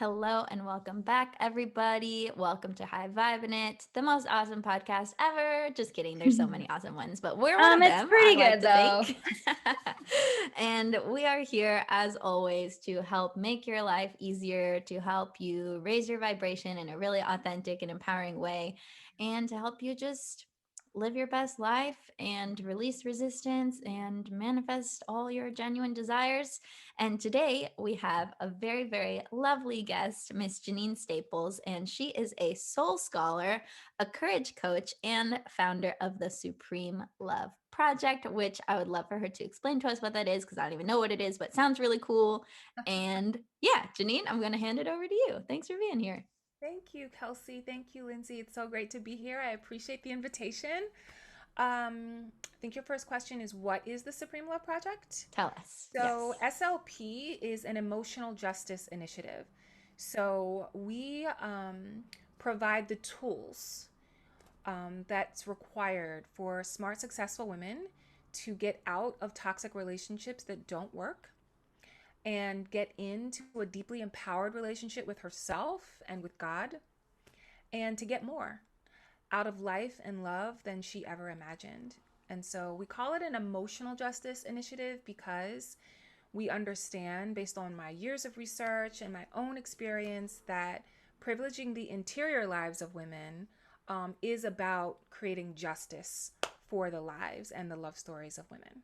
Hello and welcome back, everybody. Welcome to High Vibin' It, the most awesome podcast ever. Just kidding, there's so many awesome ones, but we're one of It's them, I pretty like good to though. think. And we are here, as always, to help make your life easier, to help you raise your vibration in a really authentic and empowering way, and to help you just live your best life and release resistance and manifest all your genuine desires. And today we have a very, very lovely guest, Miss Jeanine Staples, and she is a soul scholar, a courage coach, and founder of the Supreme Love Project, which I would love for her to explain to us what that is because I don't even know what it is, but it sounds really cool. And yeah, Jeanine, I'm going to hand it over to you. Thanks for being here. Thank you, Kelsey. Thank you, Lindsay. It's so great to be here. I appreciate the invitation. I think your first question is, what is the Supreme Love Project? Tell us. So, Yes. SLP is an emotional justice initiative. So, we provide the tools that's required for smart, successful women to get out of toxic relationships that don't work and get into a deeply empowered relationship with herself and with God, and to get more out of life and love than she ever imagined. And so we call it an emotional justice initiative because we understand, based on my years of research and my own experience, that privileging the interior lives of women is about creating justice for the lives and the love stories of women.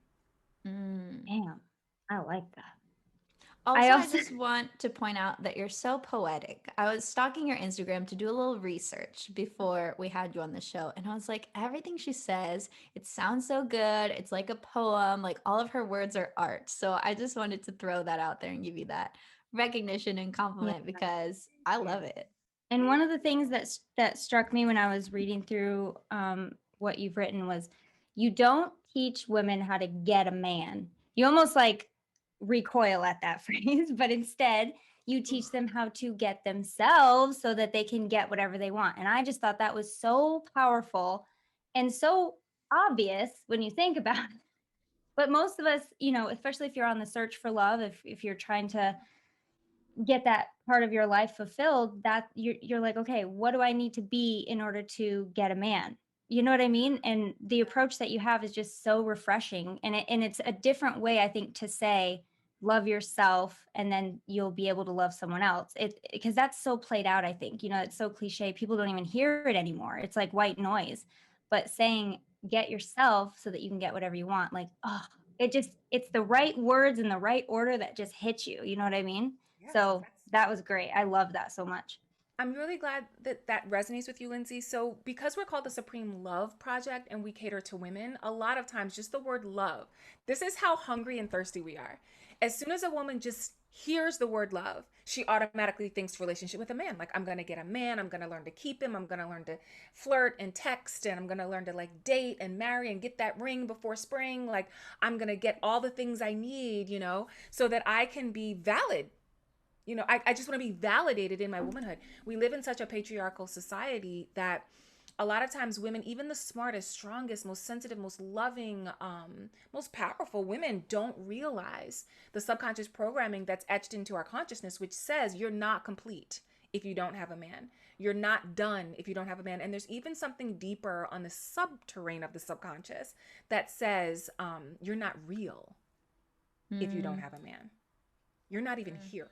Mm. Damn, I like that. I Also, I also just want to point out that you're so poetic. I was stalking your Instagram to do a little research before we had you on the show, and I was like, everything she says, it sounds so good. It's like a poem, like all of her words are art. So I just wanted to throw that out there and give you that recognition and yeah. compliment because I Yeah. love it. And one of the things that struck me when I was reading through what you've written was you don't teach women how to get a man. You almost like recoil at that phrase, but instead you teach them how to get themselves so that they can get whatever they want. And I just thought that was so powerful and so obvious when you think about it. But most of us, especially if you're on the search for love, if you're trying to get that part of your life fulfilled, that you're like, okay, what do I need to be in order to get a man? You know what I mean? And the approach that you have is just so refreshing, and it's a different way, I think, to say love yourself and then you'll be able to love someone else. It because that's so played out, I think. It's so cliche. People don't even hear it anymore. It's like white noise. But saying get yourself so that you can get whatever you want, like, oh, it's the right words in the right order that just hit you. You know what I mean? Yeah, So that was great. I love that so much. I'm really glad that that resonates with you, Lindsay. So, because we're called the Supreme Love Project and we cater to women, a lot of times just the word love, this is how hungry and thirsty we are. As soon as a woman just hears the word love, she automatically thinks relationship with a man. Like, I'm going to get a man, I'm going to learn to keep him, I'm going to learn to flirt and text, and I'm going to learn to like date and marry and get that ring before spring. Like, I'm going to get all the things I need, so that I can be valid. I just want to be validated in my womanhood. We live in such a patriarchal society that a lot of times women, even the smartest, strongest, most sensitive, most loving, most powerful women, don't realize the subconscious programming that's etched into our consciousness, which says you're not complete if you don't have a man. You're not done if you don't have a man. And there's even something deeper on the subterranean of the subconscious that says you're not real if you don't Mm. have a man. You're not even here.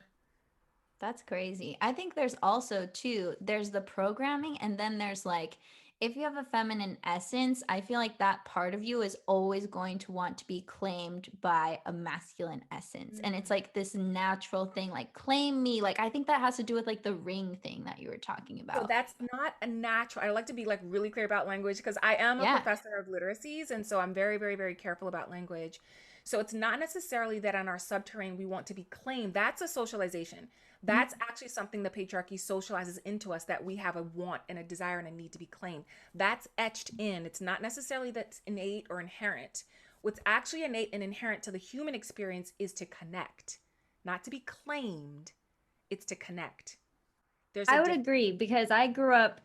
That's crazy. I think there's also too, there's the programming, and then there's like, if you have a feminine essence, I feel like that part of you is always going to want to be claimed by a masculine essence. And it's like this natural thing, like claim me. Like I think that has to do with like the ring thing that you were talking So about. that's not a natural. I like to be like really clear about language because I am a Yeah. professor of literacies, and so I'm very, very, very careful about language. So it's not necessarily that on our subterranean we want to be claimed. That's a socialization. Mm. That's actually something the patriarchy socializes into us, that we have a want and a desire and a need to be claimed. That's etched in. It's not necessarily that's innate or inherent. What's actually innate and inherent to the human experience is to connect, not to be claimed. It's to connect. There's a I would difference. agree because I grew up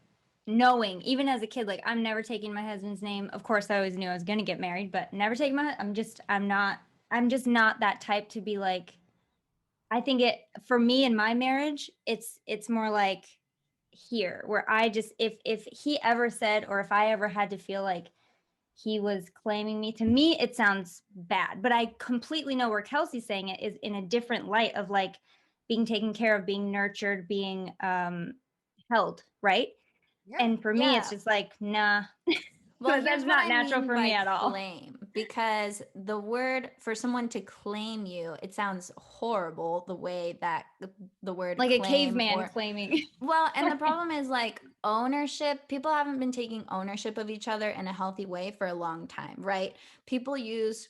knowing, even as a kid, like I'm never taking my husband's name. Of course, I always knew I was going to get married, but never taking I'm just not that type to be like, I think it, for me in my marriage, it's more like here, where I just, if he ever said, or if I ever had to feel like he was claiming me, to me it sounds bad, but I completely know where Kelsey's saying it is in a different light of like being taken care of, being nurtured, being held, right? Yeah. And for me it's Yeah. just like, nah, Well, because here's that's what not I natural mean for by me at all. claim, because the word for someone to claim you, it sounds horrible the way that the word Like a claim caveman or claiming. well, and the problem is like ownership. People haven't been taking ownership of each other in a healthy way for a long time, right? People use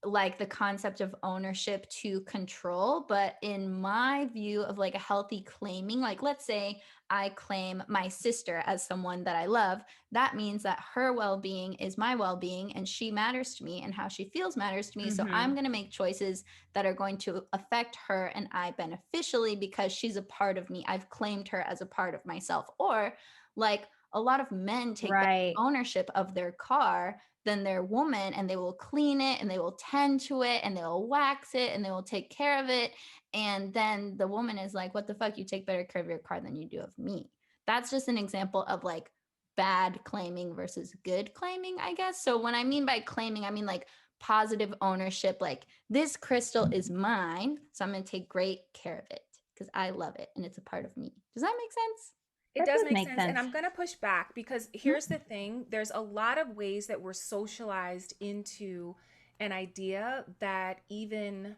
like the concept of ownership to control, but in my view of like a healthy claiming, like let's say I claim my sister as someone that I love, that means that her well-being is my well-being and she matters to me and how she feels matters to me. So I'm going to make choices that are going to affect her and I beneficially because she's a part of me. I've claimed her as a part of myself. Or like a lot of men take back Right. ownership of their car than their woman, and they will clean it and they will tend to it and they will wax it and they will take care of it. And then the woman is like, what the fuck? You take better care of your car than you do of me. That's just an example of like bad claiming versus good claiming, I guess. So when I mean by claiming, I mean like positive ownership, like this crystal is mine, so I'm going to take great care of it because I love it and it's a part of me. Does that make sense? It That does does make make sense. And sense. I'm going to push back because Mhm. here's the thing, there's a lot of ways that we're socialized into an idea that even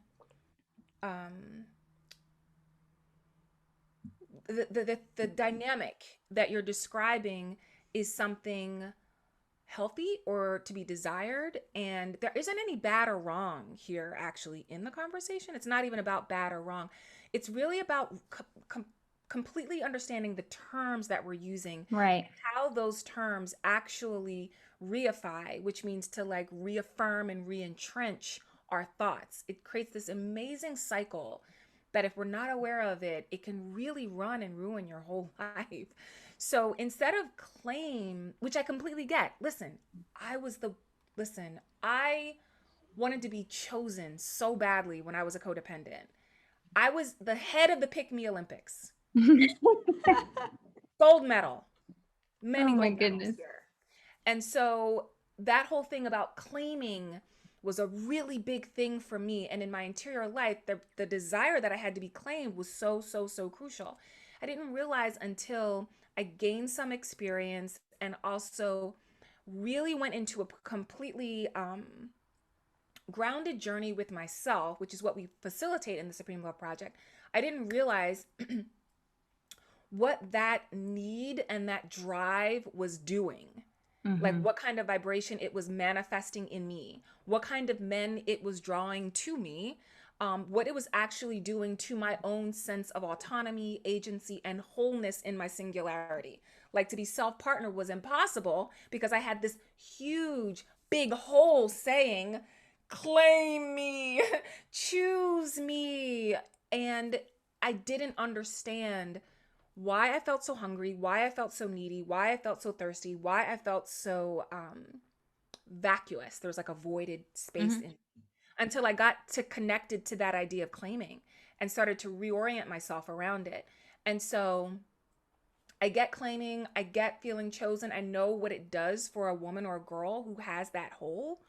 um, the dynamic that you're describing is something healthy or to be desired. And there isn't any bad or wrong here, actually, in the conversation. It's not even about bad or wrong. It's really about completely understanding the terms that we're using, Right. how those terms actually reify, which means to like reaffirm and re-entrench our thoughts. It creates this amazing cycle that if we're not aware of it, it can really run and ruin your whole life. So instead of claim, which I completely get, listen, I wanted to be chosen so badly when I was a codependent. I was the head of the Pick Me Olympics, gold medal, Oh many my gold medals goodness. here. And so that whole thing about claiming was a really big thing for me. And in my interior life, the desire that I had to be claimed was so, so, so crucial. I didn't realize until I gained some experience and also really went into a completely grounded journey with myself, which is what we facilitate in the Supreme Love Project. I didn't realize what that need and that drive was doing, like Mm-hmm. what kind of vibration it was manifesting in me, what kind of men it was drawing to me, what it was actually doing to my own sense of autonomy, agency, and wholeness in my singularity. Like to be self partner was impossible because I had this huge, big hole saying, claim me, choose me. And I didn't understand why I felt so hungry, why I felt so needy, why I felt so thirsty, why I felt so vacuous. There was like a voided space Mm-hmm. in until I got to connected to that idea of claiming and started to reorient myself around it. And so I get claiming, I get feeling chosen. I know what it does for a woman or a girl who has that hole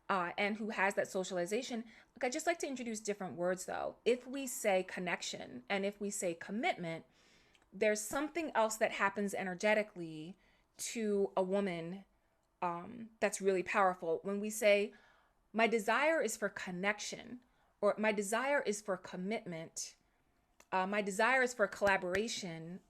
and who has that socialization. Look, I just like to introduce different words though. If we say connection and if we say commitment, there's something else that happens energetically to a woman that's really powerful. When we say, my desire is for connection, or my desire is for commitment, my desire is for collaboration,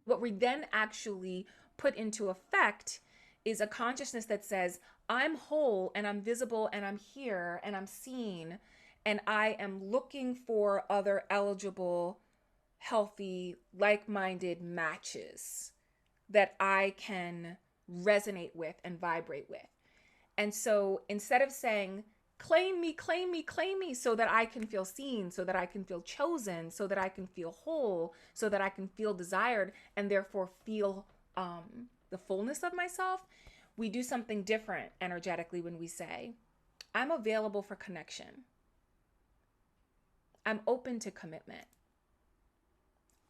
what we then actually put into effect is a consciousness that says, I'm whole and I'm visible and I'm here and I'm seen and I am looking for other eligible, healthy, like minded matches that I can resonate with and vibrate with. And so instead of saying, claim me, claim me, claim me, so that I can feel seen, so that I can feel chosen, so that I can feel whole, so that I can feel desired, and therefore feel the fullness of myself, we do something different energetically when we say, I'm available for connection. I'm open to commitment.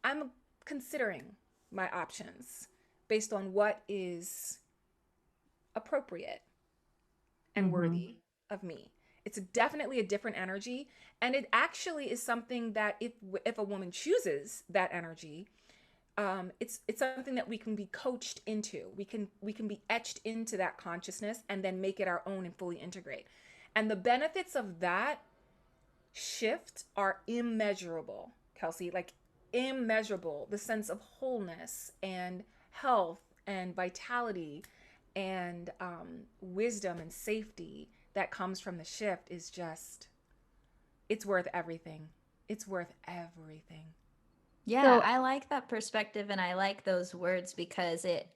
I'm considering my options based on what is appropriate and worthy of me. It's definitely a different energy, and it actually is something that if a woman chooses that energy, it's something that we can be coached into. We can be etched into that consciousness and then make it our own and fully integrate. And the benefits of that shift are immeasurable, Kelsey. Like immeasurable. The sense of wholeness and health and vitality and wisdom and safety that comes from the shift is just, it's worth everything. It's worth everything. Yeah, So I like that perspective and I like those words because it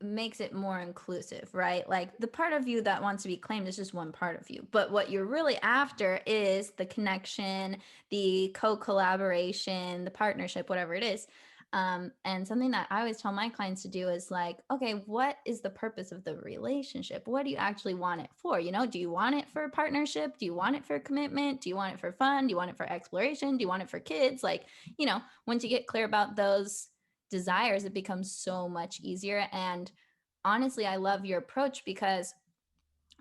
makes it more inclusive, right? Like the part of you that wants to be claimed is just one part of you. But what you're really after is the connection, the co-collaboration, the partnership, whatever it is. And something that I always tell my clients to do is like, okay, what is the purpose of the relationship? What do you actually want it for? You know, do you want it for partnership? Do you want it for commitment? Do you want it for fun? Do you want it for exploration? Do you want it for kids? Like, you know, once you get clear about those desires, it becomes so much easier. And honestly, I love your approach because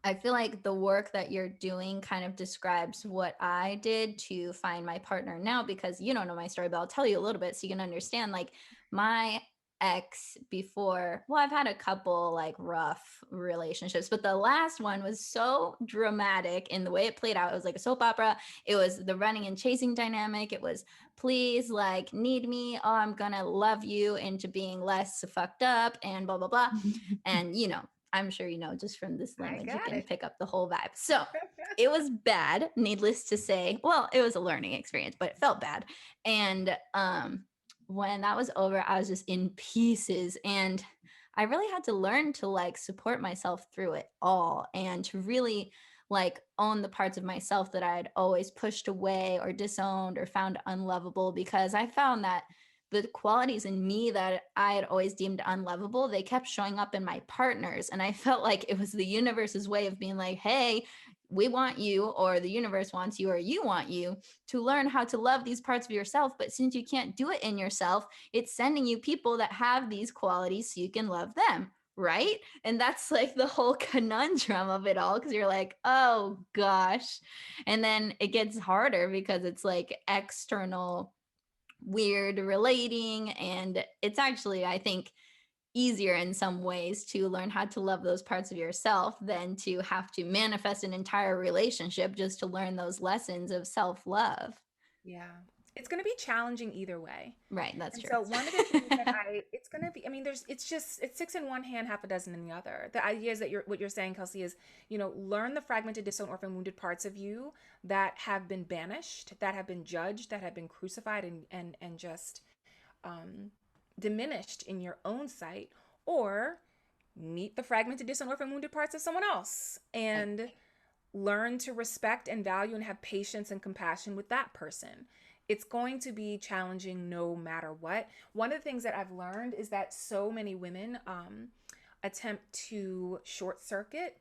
I feel like the work that you're doing kind of describes what I did to find my partner now, because you don't know my story, but I'll tell you a little bit so you can understand. Like my ex before, well, I've had a couple like rough relationships, but the last one was so dramatic in the way it played out. It was like a soap opera. It was the running and chasing dynamic. It was please like need me. Oh, I'm gonna love you into being less fucked up and blah, blah, blah. And you know, I'm sure you know just from this I language, you got can it. pick up the whole vibe. So it was bad, needless to say. Well, it was a learning experience, but it felt bad. And when that was over, I was just in pieces. And I really had to learn to like support myself through it all and to really like own the parts of myself that I had always pushed away or disowned or found unlovable, because I found that the qualities in me that I had always deemed unlovable, they kept showing up in my partners. And I felt like it was the universe's way of being like, hey, we want you, or the universe wants you, or you want you to learn how to love these parts of yourself. But since you can't do it in yourself, it's sending you people that have these qualities so you can love them. Right. And that's like the whole conundrum of it all, because you're like, oh gosh. And then it gets harder because it's like external weird relating, and it's actually, I think, easier in some ways to learn how to love those parts of yourself than to have to manifest an entire relationship just to learn those lessons of self-love. Yeah. It's going to be challenging either way. Right, that's And true. so one of the things that it's going to be, I mean, it's six in one hand, half a dozen in the other. The idea is that what you're saying, Kelsey, is, learn the fragmented, disowned, orphan, wounded parts of you that have been banished, that have been judged, that have been crucified and just um, diminished in your own sight, or meet the fragmented, disowned, orphan, wounded parts of someone else Right. and learn to respect and value and have patience and compassion with that person. It's going to be challenging no matter what. One of the things that I've learned is that so many women attempt to short circuit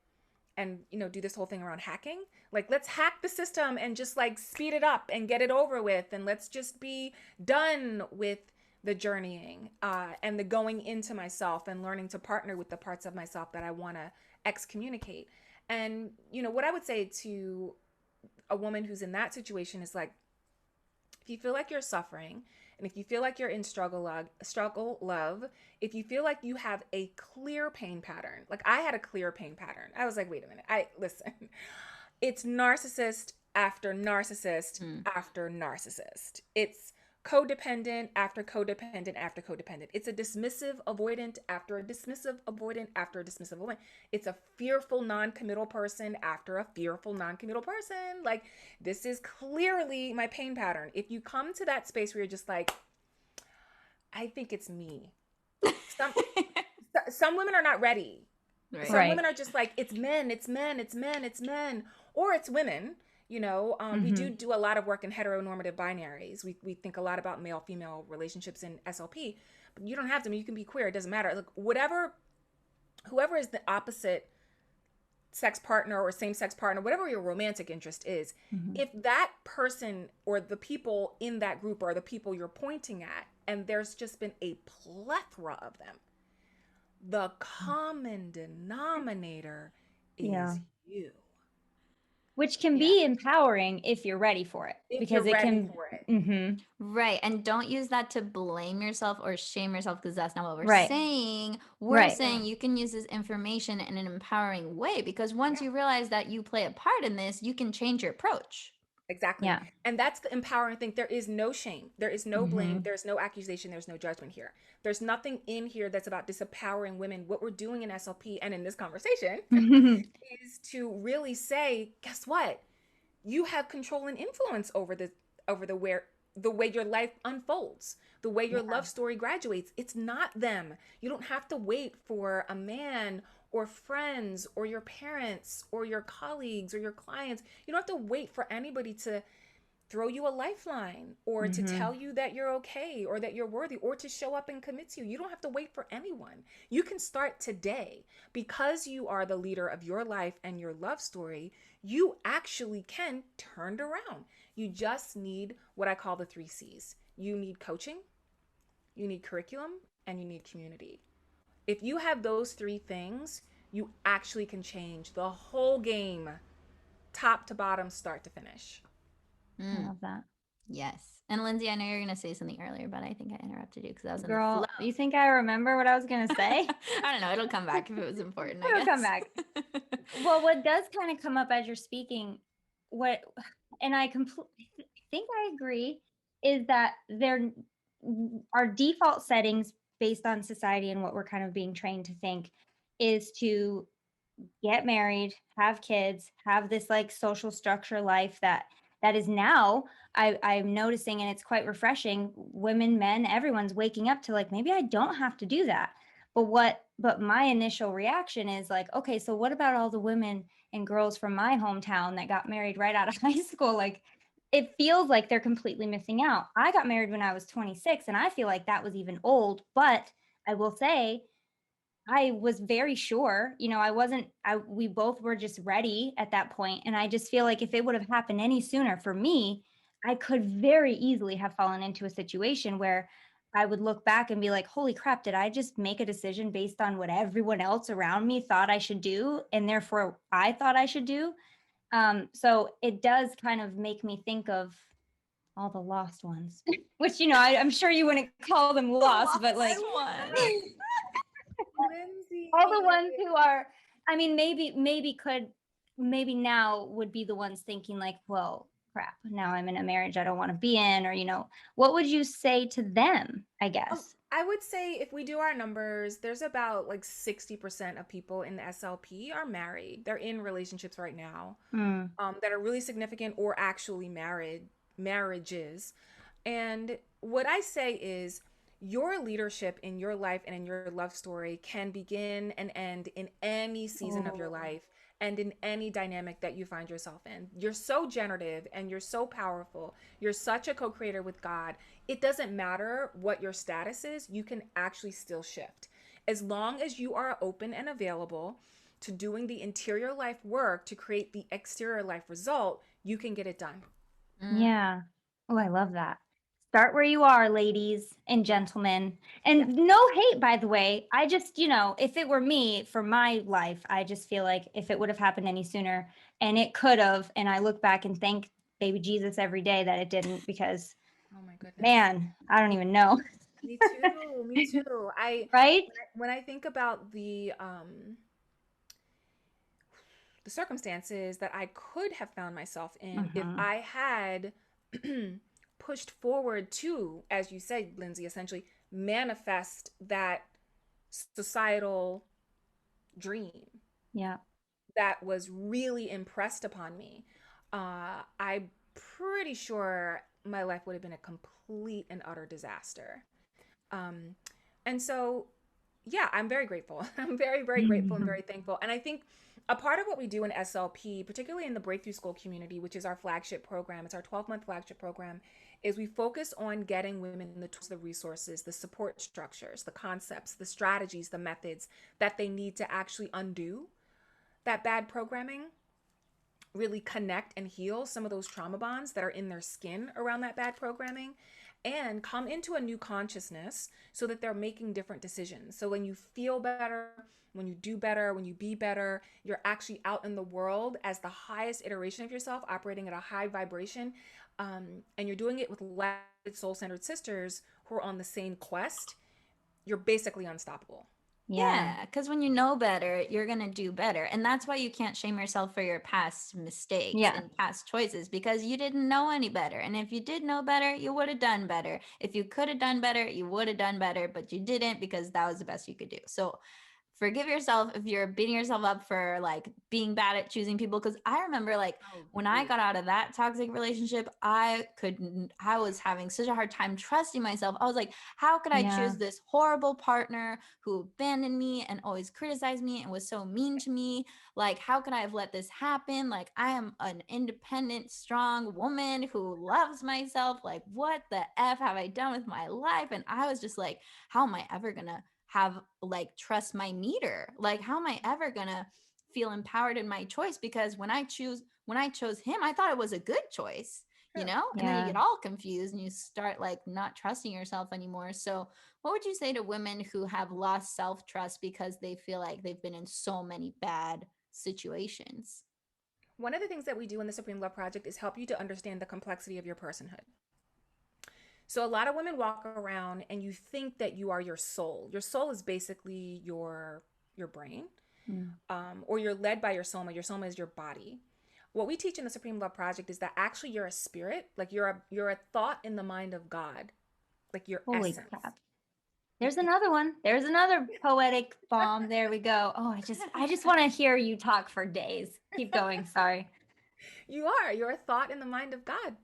and do this whole thing around hacking. Like, let's hack the system and just like speed it up and get it over with, and let's just be done with the journeying and the going into myself and learning to partner with the parts of myself that I want to excommunicate. And what I would say to a woman who's in that situation is like, if you feel like you're suffering, and if you feel like you're in struggle love, if you feel like you have a clear pain pattern, like I had a clear pain pattern. I was like, wait a minute. Listen. It's narcissist after narcissist after narcissist. It's codependent after codependent after codependent. It's a dismissive avoidant after a dismissive avoidant after a dismissive avoidant. It's a fearful non-committal person after a fearful non-committal person. Like, this is clearly my pain pattern. If you come to that space where you're just like, I think it's me. Some some women are not ready. Right. Some Right. women are just like, it's men, it's men, it's men, it's men, or it's women. We do a lot of work in heteronormative binaries. We think a lot about male-female relationships in SLP, but you don't have to. I mean, you can be queer. It doesn't matter. Like, whoever is the opposite sex partner or same sex partner, whatever your romantic interest is, if that person or the people in that group are the people you're pointing at, and there's just been a plethora of them, the common denominator Yeah. is you. Which can Yeah. be empowering if you're ready for it, If you're because it ready can. for it. Right. And don't use that to blame yourself or shame yourself because that's not what we're Right. saying. We're Right. saying you can use this information in an empowering way because once Yeah. you realize that you play a part in this, you can change your approach. Exactly. Yeah. And that's the empowering thing. There is no shame. There is no blame. There's no accusation. There's no judgment here. There's nothing in here that's about disempowering women. What we're doing in SLP and in this conversation is to really say, guess what? You have control and influence over the way your life unfolds, the way your love story graduates. It's not them. You don't have to wait for a man or friends or your parents or your colleagues or your clients. You don't have to wait for anybody to throw you a lifeline or to tell you that you're okay or that you're worthy or to show up and commit to you. You don't have to wait for anyone. You can start today. Because you are the leader of your life and your love story, you actually can turn it around. You just need what I call the 3 C's. You need coaching, you need curriculum, and you need community. If you have those 3 things, you actually can change the whole game, top to bottom, start to finish. I love that. Yes. And Lindsay, I know you're going to say something earlier, but I think I interrupted you because I was in the Girl, flow. you think I remember what I was going to say? I don't know. It'll come back if it was important, I It'll guess. come back. Well, what does kind of come up as you're speaking, and I completely think I agree, is that there our default settings based on society and what we're kind of being trained to think is to get married, have kids, have this like social structure life that is now I'm noticing, and it's quite refreshing. Women, men, everyone's waking up to like, maybe I don't have to do that. But my initial reaction is like, okay, so what about all the women and girls from my hometown that got married right out of high school? Like, it feels like they're completely missing out. I got married when I was 26, and I feel like that was even old, but I will say I was very sure, we both were just ready at that point. And I just feel like if it would have happened any sooner for me, I could very easily have fallen into a situation where I would look back and be like, holy crap, did I just make a decision based on what everyone else around me thought I should do? And therefore I thought I should do. So it does kind of make me think of all the lost ones, which, I'm sure you wouldn't call them lost, but like, Lindsay. all the ones who are, I mean, maybe now would be the ones thinking like, well, crap, now I'm in a marriage I don't want to be in, or what would you say to them, I guess? I would say if we do our numbers, there's about like 60% of people in the SLP are married. They're in relationships right now that are really significant or actually marriages. And what I say is your leadership in your life and in your love story can begin and end in any season of your life and in any dynamic that you find yourself in. You're so generative and you're so powerful. You're such a co-creator with God. It doesn't matter what your status is, you can actually still shift. As long as you are open and available to doing the interior life work to create the exterior life result, you can get it done. Yeah. Oh, I love that. Start where you are, ladies and gentlemen. Yeah. And no hate, by the way. I just, if it were me for my life, I just feel like if it would have happened any sooner, and it could have, and I look back and thank baby Jesus every day that it didn't, because Oh my goodness. man, I don't even know. Me too. Me too. Right? When I think about the circumstances that I could have found myself in if I had pushed forward to, as you said, Lindsay, essentially manifest that societal dream Yeah. that was really impressed upon me, I'm pretty sure my life would have been a complete and utter disaster. Um, and so, yeah, I'm very grateful. I'm very, very grateful and very thankful. And I think a part of what we do in SLP, particularly in the Breakthrough School community, which is our flagship program, it's our 12-month flagship program, is we focus on getting women the tools, the resources, the support structures, the concepts, the strategies, the methods that they need to actually undo that bad programming, really connect and heal some of those trauma bonds that are in their skin around that bad programming, and come into a new consciousness so that they're making different decisions. So when you feel better, when you do better, when you be better, you're actually out in the world as the highest iteration of yourself, operating at a high vibration. And you're doing it with like soul centered sisters who are on the same quest. You're basically unstoppable. Yeah. Yeah, because when you know better, you're going to do better. And that's why you can't shame yourself for your past mistakes Yeah. and past choices because you didn't know any better. And if you did know better, you would have done better. If you could have done better, you would have done better, but you didn't because that was the best you could do. So forgive yourself if you're beating yourself up for like being bad at choosing people, because I remember like Oh, when I got out of that toxic relationship, I was having such a hard time trusting myself. I was like, how could I Yeah. choose this horrible partner who abandoned me and always criticized me and was so mean to me? Like, how could I have let this happen? Like, I am an independent, strong woman who loves myself. Like, what the F have I done with my life? And I was just like, how am I ever gonna have like trust my meter? Like, how am I ever gonna feel empowered in my choice? Because when I chose him, I thought it was a good choice, you yeah. know? And then you Yeah. get all confused and you start like not trusting yourself anymore. So what would you say to women who have lost self-trust because they feel like they've been in so many bad situations? One of the things that we do in the Supreme Love Project is help you to understand the complexity of your personhood. So a lot of women walk around and you think that you are your soul. Your soul is basically your brain, Mm. or you're led by your soma. Your soma is your body. What we teach in the Supreme Love Project is that actually you're a spirit, like you're a thought in the mind of God, like your Holy essence. crap. There's another one. There's another poetic bomb. There we go. Oh, I just want to hear you talk for days. Keep going. Sorry. You're a thought in the mind of God.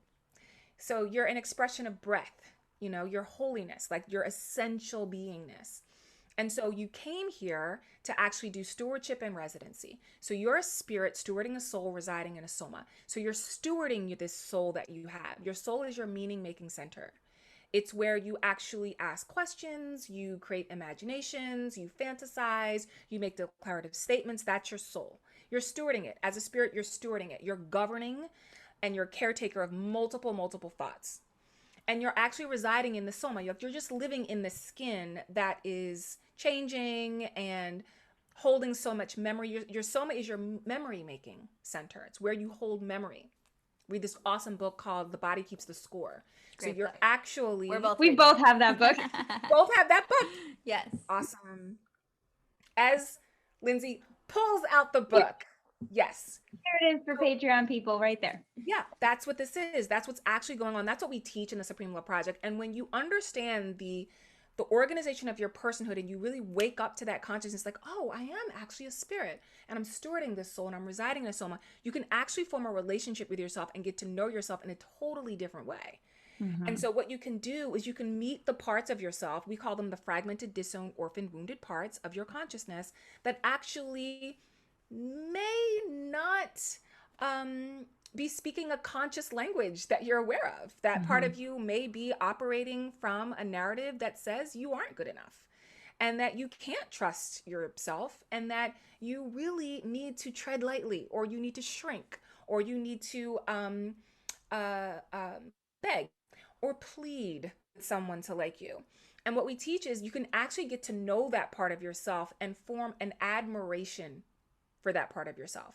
So you're an expression of breath, your holiness, like your essential beingness. And so you came here to actually do stewardship and residency. So you're a spirit stewarding a soul residing in a soma. So you're stewarding this soul that you have. Your soul is your meaning making center. It's where you actually ask questions, you create imaginations, you fantasize, you make declarative statements. That's your soul. You're stewarding it. As a spirit, you're stewarding it. You're governing and you're caretaker of multiple thoughts. And you're actually residing in the soma. You're just living in the skin that is changing and holding so much memory. Your soma is your memory making center. It's where you hold memory. Read this awesome book called The Body Keeps the Score. So Great you're book. actually We're both We reading both it. have that book. both have that book. Yes. Awesome. As Lindsay pulls out the book. Yes. Here it is for Patreon people right there. Yeah, that's what this is. That's what's actually going on. That's what we teach in the Supreme Love Project. And when you understand the organization of your personhood and you really wake up to that consciousness, like, oh, I am actually a spirit and I'm stewarding this soul and I'm residing in a soma, you can actually form a relationship with yourself and get to know yourself in a totally different way. Mm-hmm. And so what you can do is you can meet the parts of yourself. We call them the fragmented, disowned, orphaned, wounded parts of your consciousness that actually may not be speaking a conscious language that you're aware of. That part Mm-hmm. of you may be operating from a narrative that says you aren't good enough and that you can't trust yourself and that you really need to tread lightly or you need to shrink or you need to beg or plead with someone to like you. And what we teach is you can actually get to know that part of yourself and form an admiration for that part of yourself.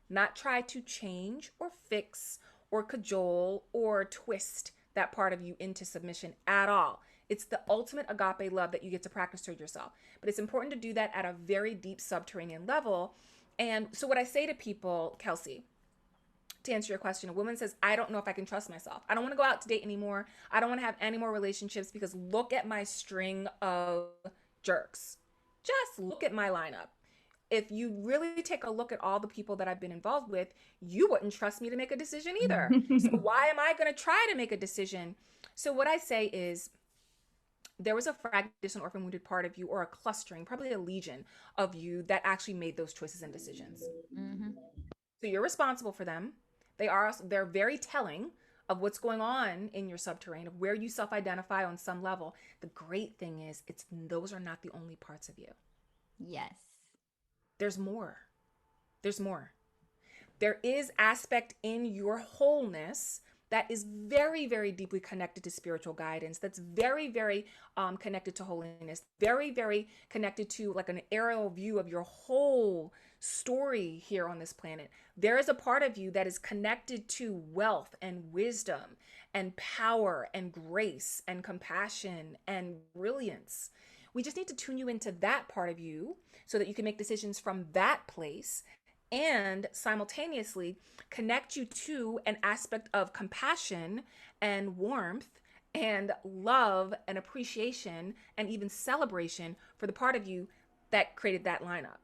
Not try to change or fix or cajole or twist that part of you into submission at all. It's the ultimate agape love that you get to practice toward yourself. But it's important to do that at a very deep subterranean level. And so, what I say to people, Kelsey, to answer your question, a woman says, I don't know if I can trust myself. I don't want to go out to date anymore. I don't want to have any more relationships because look at my string of jerks. Just look at my lineup. If you really take a look at all the people that I've been involved with, you wouldn't trust me to make a decision either. So why am I going to try to make a decision? So what I say is there was a fragmented, orphan, wounded part of you, or a clustering, probably a legion of you that actually made those choices and decisions. Mm-hmm. So you're responsible for them. They're very telling of what's going on in your subterranean, of where you self-identify on some level. The great thing is those are not the only parts of you. Yes. There's more. There's more. There is aspect in your wholeness that is very, very deeply connected to spiritual guidance. That's very, very connected to holiness. Very, very connected to like an aerial view of your whole story here on this planet. There is a part of you that is connected to wealth and wisdom and power and grace and compassion and brilliance. We just need to tune you into that part of you so that you can make decisions from that place and simultaneously connect you to an aspect of compassion and warmth and love and appreciation and even celebration for the part of you that created that lineup.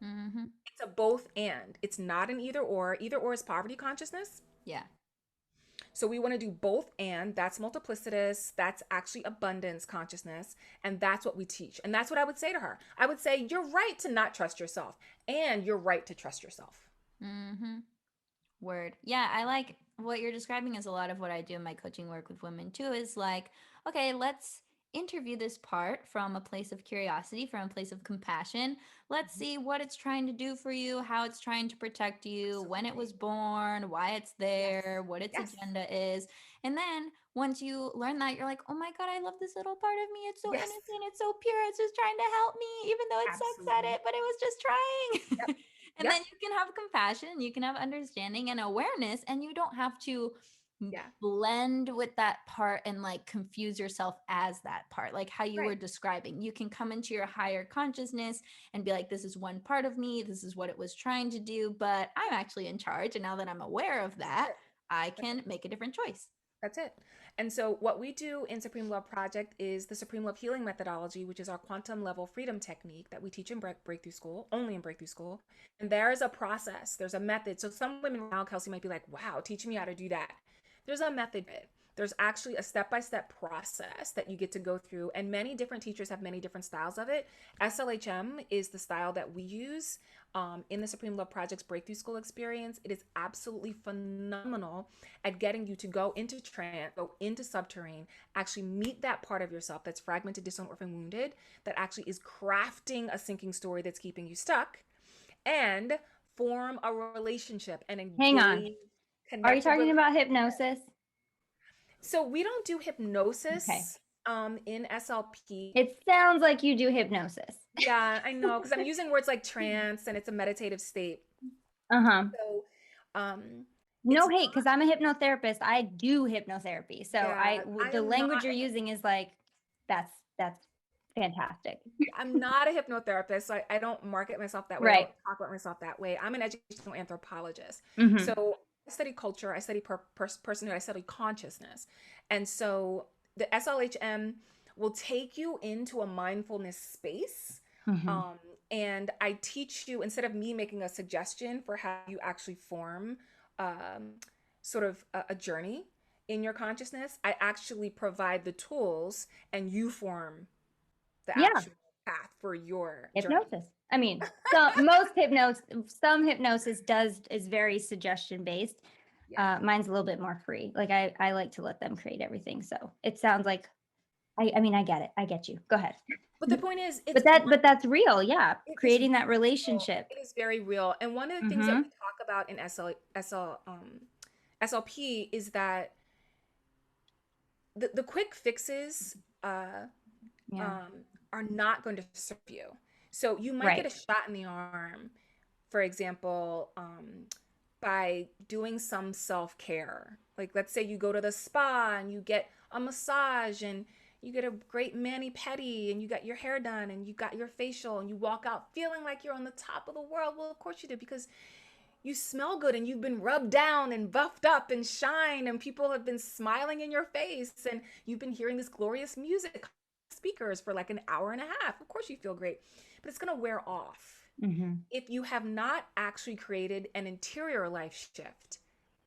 Mm-hmm. It's a both and. It's not an either or. Either or is poverty consciousness. Yeah. So we want to do both and. That's multiplicitous. That's actually abundance consciousness. And that's what we teach. And that's what I would say to her. I would say, you're right to not trust yourself. And you're right to trust yourself. Mm-hmm. Word. Yeah, I like what you're describing is a lot of what I do in my coaching work with women too, is like, okay, let's interview this part from a place of curiosity, from a place of compassion. Let's see what it's trying to do for you, how it's trying to protect you, when it Absolutely. was born, why it's Yes. there, what its Yes. agenda is. And then once you learn that, you're like, oh my God, I love this little part of me. It's so Yes. innocent. It's so pure. It's just trying to help me, even though it sucks at Absolutely. it, but it was just Yep. trying. And Yep. then you can have compassion, you can have understanding and awareness, and you don't have to Yeah. blend with that part and like confuse yourself as that part, like how you Right. were describing. You can come into your higher consciousness and be like, this is one part of me, this is what it was trying to do, but I'm actually in charge. And now that I'm aware of That's that, it. I That's can it. make a different choice. That's it. And so, what we do in Supreme Love Project is the Supreme Love Healing Methodology, which is our quantum level freedom technique that we teach in Breakthrough School, only in Breakthrough School. And there is a process, there's a method. So, some women now, Kelsey, might be like, wow, teach me how to do that. There's a method. There's actually a step by step process that you get to go through. And many different teachers have many different styles of it. SLHM is the style that we use in the Supreme Love Project's Breakthrough School experience. It is absolutely phenomenal at getting you to go into trance, go into subterrane, actually meet that part of yourself that's fragmented, disowned, orphaned, wounded, that actually is crafting a sinking story that's keeping you stuck, and form a relationship and Hang on. engage, Are you connected talking with. about hypnosis? So we don't do Okay. hypnosis in SLP. It sounds like you do hypnosis. Yeah, I know, because I'm using words like trance and it's a meditative state. Uh-huh. So um No it's hate, because I'm a hypnotherapist. I do hypnotherapy. So yeah, I the am not. language you're using is like, that's fantastic. I'm not a hypnotherapist, so I don't market myself that way. I don't Right. talk about myself that way. I'm an educational anthropologist. Mm-hmm. So I study culture, I study personhood, I study consciousness. And so the SLHM will take you into a mindfulness space. Mm-hmm. Um, and I teach you, instead of me making a suggestion for how you actually form um, sort of a journey in your consciousness, I actually provide the tools and you form the Yeah. actual path for your journey. Hypnosis. I mean, some hypnosis is very suggestion based. Yeah. Mine's a little bit more free. Like I like to let them create everything. So it sounds like I mean, I get it. I get you. Go ahead. But the point is, But that's real. Yeah. it is Creating that real. relationship. It is very real. And one of the things that Mm-hmm. we talk about in SLP is that the quick fixes Yeah. um, are not going to serve you. So you might get Right. a shot in the arm, for example, by doing some self care. Like, let's say you go to the spa and you get a massage and you get a great mani pedi and you got your hair done and you got your facial and you walk out feeling like you're on the top of the world. Well, of course you did, because you smell good and you've been rubbed down and buffed up and shine and people have been smiling in your face and you've been hearing this glorious music speakers for like an hour and a half. Of course you feel great, but it's going to wear off Mm-hmm. if you have not actually created an interior life shift.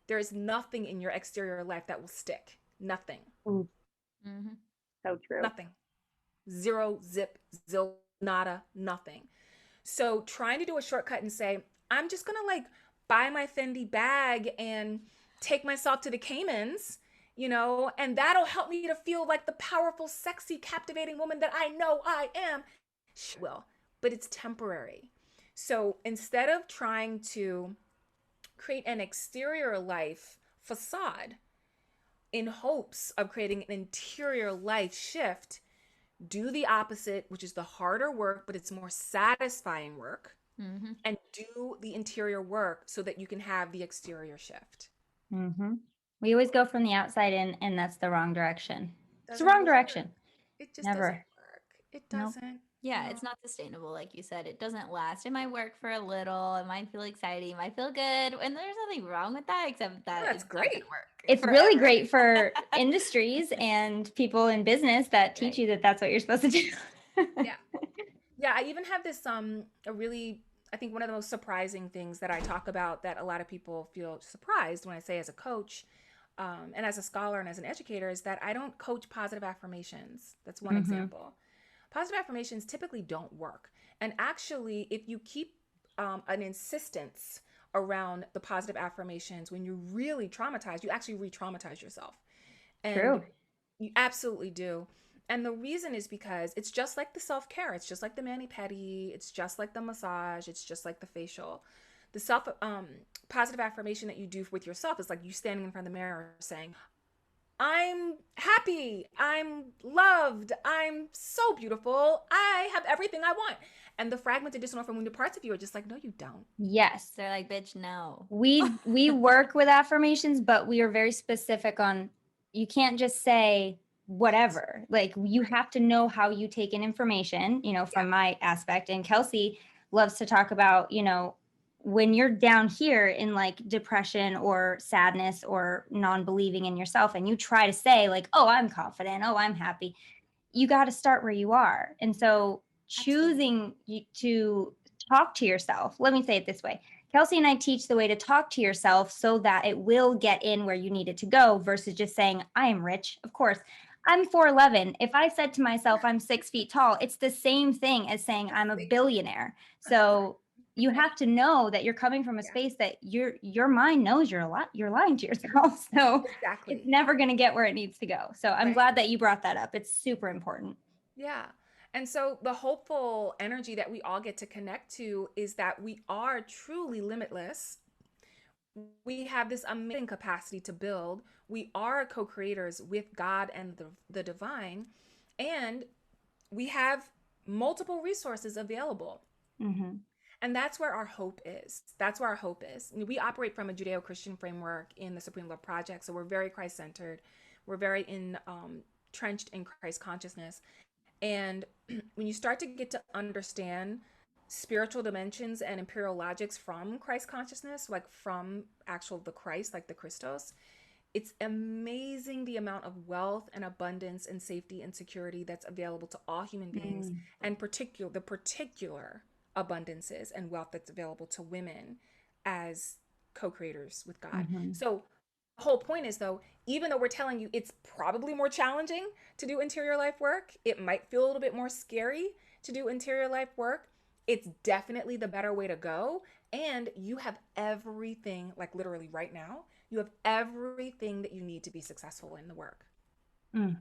There is nothing in your exterior life that will stick. Nothing. Ooh, Mm-hmm. so true. Nothing. Zero, zip, zil, nada, nothing. So trying to do a shortcut and say, I'm just going to like buy my Fendi bag and take myself to the Caymans, and that'll help me to feel like the powerful, sexy, captivating woman that I know I am. She will, but it's temporary. So instead of trying to create an exterior life facade in hopes of creating an interior life shift, do the opposite, which is the harder work, but it's more satisfying work, Mm-hmm. and do the interior work so that you can have the exterior shift. Mm-hmm. We always go from the outside in, and that's the wrong direction. It's the Doesn't wrong work. direction. It just doesn't Never. work. It Nope. doesn't. Yeah, No. it's not sustainable, like you said. It doesn't last. It might work for a little. It might feel exciting. It might feel good. And there's nothing wrong with that, except No, that that's it's not going to great. work It's really forever. great for industries and people in business that teach Right. you that that's what you're supposed to do. Yeah. Yeah, I even have this a really, I think one of the most surprising things that I talk about that a lot of people feel surprised when I say as a coach, and as a scholar and as an educator, is that I don't coach positive affirmations. That's one Mm-hmm. example. Positive affirmations typically don't work. And actually, if you keep an insistence around the positive affirmations, when you're really traumatized, you actually re-traumatize yourself. And True. you absolutely do. And the reason is because it's just like the self care. It's just like the mani pedi. It's just like the massage. It's just like the facial. The self positive affirmation that you do with yourself is like you standing in front of the mirror saying, I'm happy. I'm loved. I'm so beautiful. I have everything I want. And the fragmented dysfunctional parts of you are just like, no, you don't. Yes. They're like, bitch, no. We work with affirmations, but we are very specific on you can't just say whatever. Like you Right. have to know how you take in information, Yeah. from my aspect. And Kelsey loves to talk about, when you're down here in like depression or sadness or non-believing in yourself and you try to say like, "Oh, I'm confident. Oh, I'm happy." You got to start where you are. And so Absolutely. choosing to talk to yourself, let me say it this way. Kelsey and I teach the way to talk to yourself so that it will get in where you need it to go versus just saying, I am rich. Of course, I'm 4'11". If I said to myself, I'm 6 feet tall, it's the same thing as saying I'm a billionaire. So you have to know that you're coming from a Yeah. space that your mind knows you're lying to yourself. So it's Exactly. never going to get where it needs to go. So I'm Right. glad that you brought that up. It's super important. Yeah. And so the hopeful energy that we all get to connect to is that we are truly limitless. We have this amazing capacity to build. We are co creators with God and the divine. And we have multiple resources available. Mm-hmm. And that's where our hope is. That's where our hope is. We operate from a Judeo Christian framework in the Supreme Love Project. So we're very Christ centered. We're very entrenched in Christ consciousness. And when you start to get to understand spiritual dimensions and imperial logics from Christ consciousness, like from actual the Christ, like the Christos, it's amazing the amount of wealth and abundance and safety and security that's available to all human beings, Mm. and the particular abundances and wealth that's available to women as co-creators with God. Mm-hmm. So the whole point is though, even though we're telling you it's probably more challenging to do interior life work, it might feel a little bit more scary to do interior life work. It's definitely the better way to go. And you have everything, like literally right now, you have everything that you need to be successful in the work. Mm.